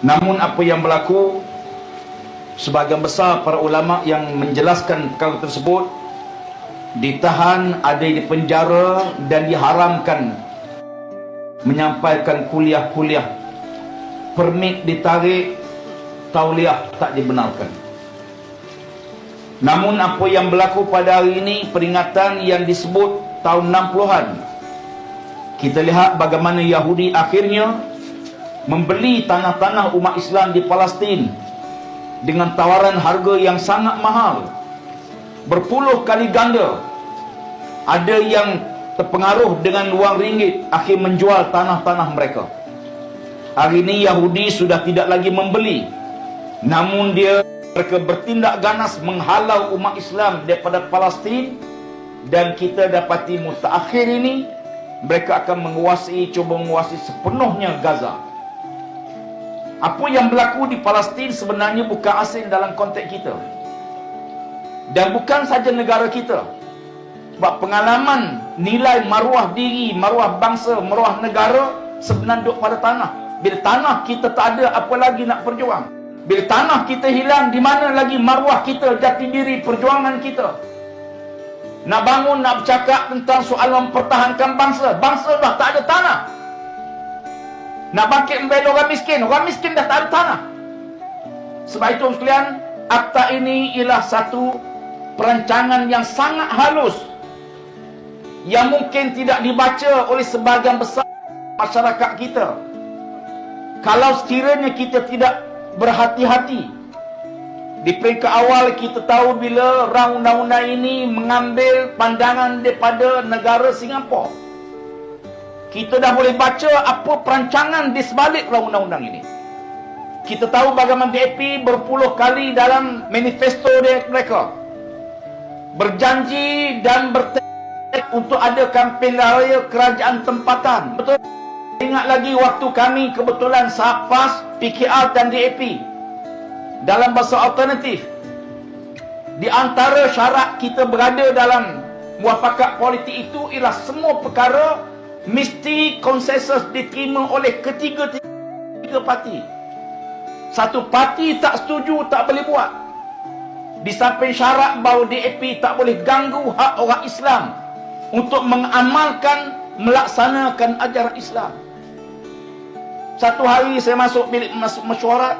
Namun apa yang berlaku, sebahagian besar para ulama yang menjelaskan perkara tersebut ditahan, ada di penjara dan diharamkan menyampaikan kuliah-kuliah. Permit ditarik, tauliah tak dibenarkan. Namun apa yang berlaku pada hari ini, peringatan yang disebut tahun 60-an, kita lihat bagaimana Yahudi akhirnya membeli tanah-tanah umat Islam di Palestin dengan tawaran harga yang sangat mahal, berpuluh kali ganda. Ada yang terpengaruh dengan wang ringgit, akhir menjual tanah-tanah mereka. Hari ini Yahudi sudah tidak lagi membeli, namun mereka bertindak ganas menghalau umat Islam daripada Palestin. Dan kita dapati mutaakhir ini mereka akan cuba menguasai sepenuhnya Gaza. Apa yang berlaku di Palestin sebenarnya bukan asing dalam konteks kita, dan bukan saja negara kita. Sebab pengalaman nilai maruah diri, maruah bangsa, maruah negara sebenarnya duduk pada tanah. Bila tanah kita tak ada, apa lagi nak berjuang? Bila tanah kita hilang, di mana lagi maruah kita, jati diri, perjuangan kita? Nak bangun, nak bercakap tentang soal mempertahankan bangsa, bangsa dah tak ada tanah. Nak bangkit membela orang miskin dah tak ada tanah. Sebab itu sekalian, akta ini ialah satu perancangan yang sangat halus, yang mungkin tidak dibaca oleh sebahagian besar masyarakat kita. Kalau sekiranya kita tidak berhati-hati. Di peringkat awal kita tahu bila undang-undang ini mengambil pandangan daripada negara Singapura. Kita dah boleh baca apa perancangan di sebalik undang-undang ini. Kita tahu bagaimana DAP berpuluh kali dalam manifesto mereka berjanji dan bertekad untuk ada kempen raya kerajaan tempatan. Betul? Ingat lagi waktu kami kebetulan PAS, PKR dan DAP dalam bahasa alternatif, di antara syarat kita berada dalam muafakat politik itu ialah semua perkara mesti konsensus diterima oleh ketiga parti. Satu parti tak setuju, tak boleh buat. Di samping syarat bahawa DAP tak boleh ganggu hak orang Islam untuk mengamalkan, melaksanakan ajaran Islam. Satu hari saya masuk bilik mesyuarat,